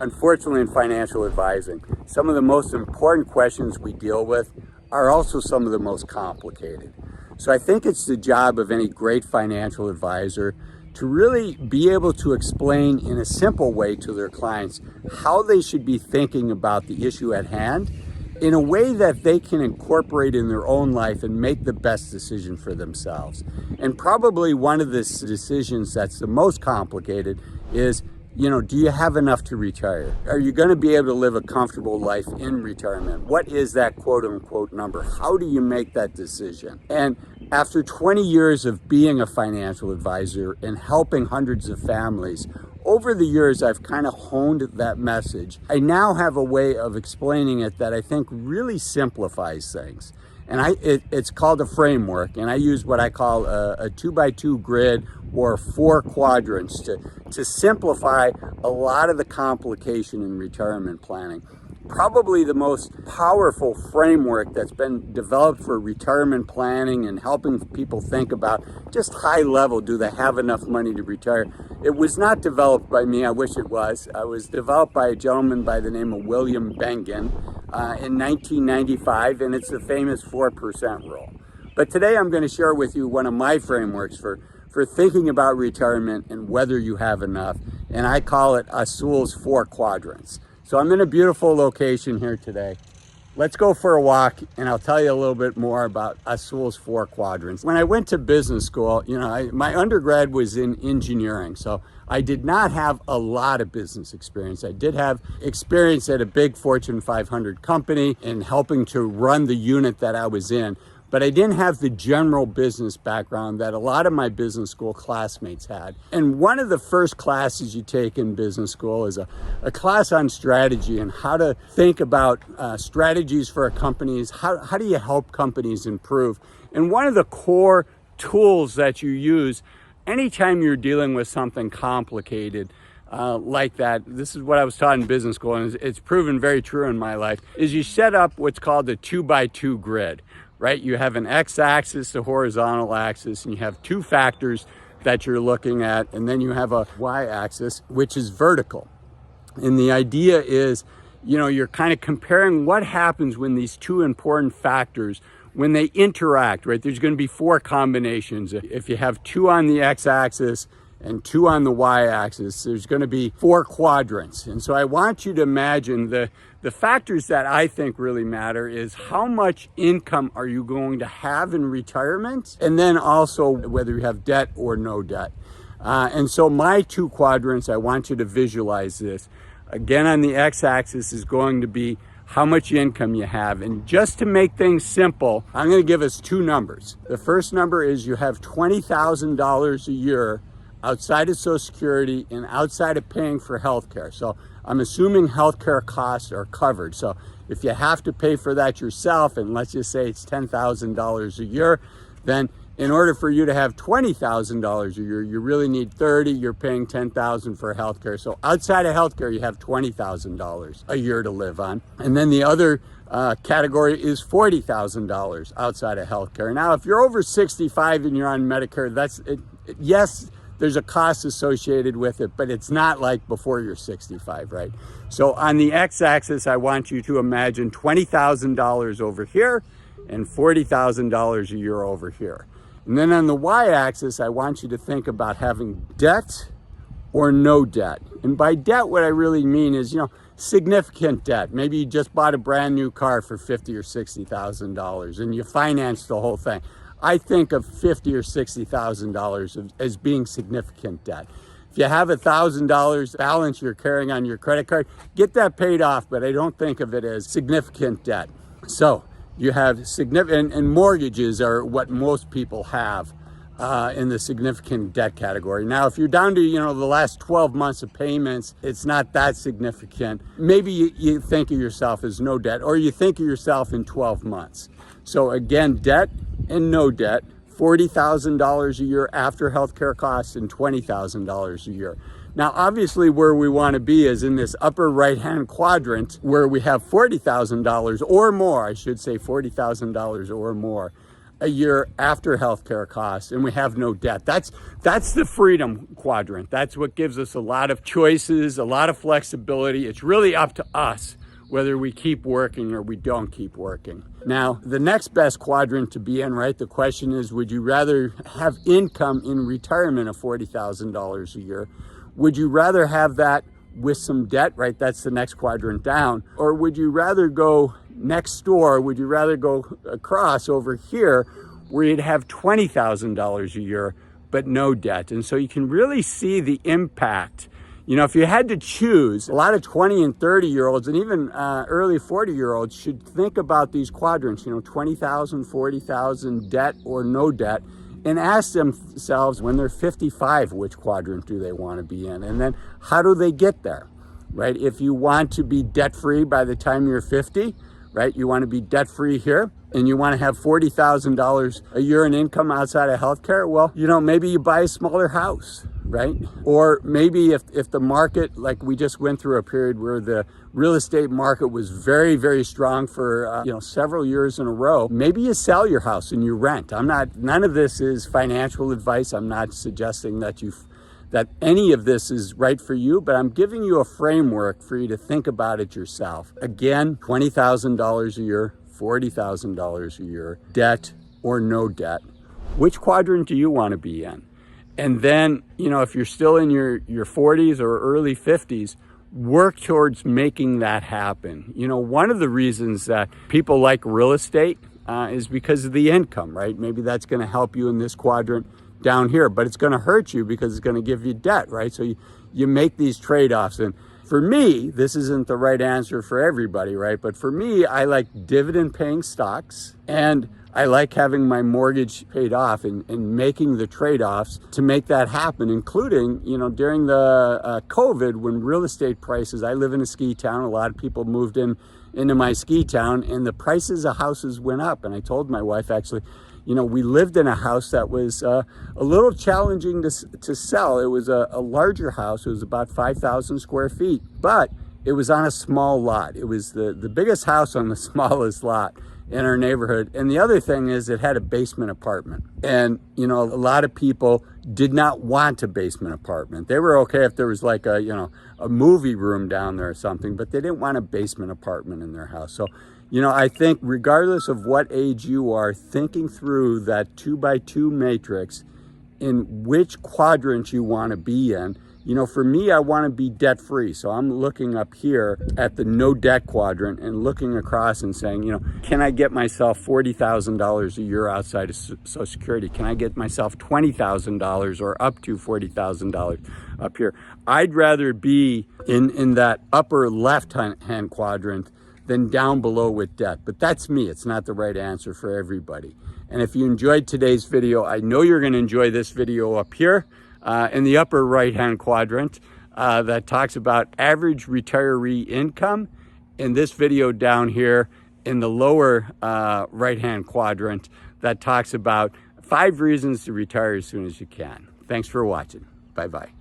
Unfortunately, in financial advising, some of the most important questions we deal with are also some of the most complicated. So I think it's the job of any great financial advisor to really be able to explain in a simple way to their clients how they should be thinking about the issue at hand in a way that they can incorporate in their own life and make the best decision for themselves. And probably one of the decisions that's the most complicated is, do you have enough to retire? Are you going to be able to live a comfortable life in retirement? What is that quote unquote number? How do you make that decision? And after 20 years of being a financial advisor and helping hundreds of families, over the years, I've kind of honed that message. I now have a way of explaining it that I think really simplifies things. And it's called a framework, and I use what I call a 2x2 grid or 4 quadrants to simplify a lot of the complication in retirement planning. Probably the most powerful framework that's been developed for retirement planning and helping people think about just high level, do they have enough money to retire? It was not developed by me, I wish it was. It was developed by a gentleman by the name of William Bengen in 1995, and it's the famous 4% rule. But today I'm going to share with you one of my frameworks for thinking about retirement and whether you have enough, and I call it Azul's 4 quadrants. So I'm in a beautiful location here today. Let's go for a walk and I'll tell you a little bit more about Azul's 4 quadrants. When I went to business school, my undergrad was in engineering, so I did not have a lot of business experience. I did have experience at a big Fortune 500 company in helping to run the unit that I was in. But I didn't have the general business background that a lot of my business school classmates had. And one of the first classes you take in business school is a class on strategy and how to think about strategies for companies. How do you help companies improve? And one of the core tools that you use anytime you're dealing with something complicated like that, this is what I was taught in business school, and it's proven very true in my life, is you set up what's called a 2x2 grid. Right? You have an x-axis, the horizontal axis, and you have 2 factors that you're looking at, and then you have a y-axis, which is vertical. And the idea is, you're kind of comparing what happens when these 2 important factors, when they interact, right? There's going to be 4 combinations. If you have 2 on the x-axis and 2 on the y-axis, there's going to be 4 quadrants. And so I want you to imagine the factors that I think really matter is how much income are you going to have in retirement, and then also whether you have debt or no debt. And so my 2 quadrants, I want you to visualize this. Again, on the x-axis is going to be how much income you have. And just to make things simple, I'm going to give us 2 numbers. The first number is you have $20,000 a year outside of Social Security and outside of paying for healthcare. So I'm assuming healthcare costs are covered. So if you have to pay for that yourself, and let's just say it's $10,000 a year, then in order for you to have $20,000 a year, you really need 30. You're paying $10,000 for healthcare. So outside of healthcare, you have $20,000 a year to live on. And then the other category is $40,000 outside of healthcare. Now, if you're over 65 and you're on Medicare, that's it. Yes, there's a cost associated with it, but it's not like before you're 65, right? So on the x-axis, I want you to imagine $20,000 over here and $40,000 a year over here. And then on the y-axis, I want you to think about having debt or no debt. And by debt, what I really mean is, significant debt. Maybe you just bought a brand new car for $50,000 or $60,000 and you financed the whole thing. I think of $50,000 or $60,000 as being significant debt. If you have $1,000 balance you're carrying on your credit card, get that paid off, but I don't think of it as significant debt. So you have significant, and mortgages are what most people have in the significant debt category. Now, if you're down to, the last 12 months of payments, it's not that significant. Maybe you think of yourself as no debt, or you think of yourself in 12 months. So again, debt and no debt, $40,000 a year after healthcare costs and $20,000 a year. Now, obviously where we want to be is in this upper right-hand quadrant where we have $40,000 or more, I should say $40,000 or more. a year after healthcare costs, and we have no debt. That's the freedom quadrant. That's what gives us a lot of choices, a lot of flexibility. It's really up to us whether we keep working or we don't keep working. Now, the next best quadrant to be in, right? The question is, would you rather have income in retirement of $40,000 a year? Would you rather have that with some debt, right? That's the next quadrant down. Or would you rather go next door? Would you rather go across over here where you'd have $20,000 a year, but no debt? And so you can really see the impact. You know, if you had to choose, a lot of 20 and 30-year-olds and even early 40-year-olds should think about these quadrants, you know, 20,000, 40,000, debt or no debt, and ask themselves when they're 55, which quadrant do they want to be in? And then how do they get there, right? If you want to be debt-free by the time you're 50, right? You want to be debt-free here, and you want to have $40,000 a year in income outside of healthcare, well, you know, maybe you buy a smaller house, right? Or maybe if the market, like we just went through a period where the real estate market was very, very strong for, you know, several years in a row, maybe you sell your house and you rent. None of this is financial advice. I'm not suggesting that any of this is right for you, but I'm giving you a framework for you to think about it yourself. Again, $20,000 a year, $40,000 a year, debt or no debt. Which quadrant do you want to be in? And then, you know, if you're still in your 40s or early 50s, work towards making that happen. You know, one of the reasons that people like real estate is because of the income, right? Maybe that's going to help you in this quadrant down here, but it's going to hurt you because it's going to give you debt, right? So you make these trade-offs. And for me, this isn't the right answer for everybody, right? But for me, I like dividend-paying stocks, and I like having my mortgage paid off and making the trade-offs to make that happen, including, you know, during the COVID, when real estate prices, I live in a ski town, a lot of people moved into my ski town, and the prices of houses went up. And I told my wife, actually, you know, we lived in a house that was a little challenging to sell. It was a larger house. It was about 5,000 square feet, but it was on a small lot. It was the biggest house on the smallest lot in our neighborhood. And the other thing is it had a basement apartment. And, you know, a lot of people did not want a basement apartment. They were okay if there was like a, you know, a movie room down there or something, but they didn't want a basement apartment in their house. So, you know, I think regardless of what age you are, thinking through that 2x2 matrix in which quadrant you want to be in. You know, for me, I want to be debt-free. So I'm looking up here at the no debt quadrant and looking across and saying, you know, can I get myself $40,000 a year outside of Social Security? Can I get myself $20,000 or up to $40,000 up here? I'd rather be in that upper left-hand quadrant than down below with debt. But that's me. It's not the right answer for everybody. And if you enjoyed today's video, I know you're going to enjoy this video up here. In the upper right-hand quadrant that talks about average retiree income. In this video down here in the lower right-hand quadrant that talks about 5 reasons to retire as soon as you can. Thanks for watching. Bye-bye.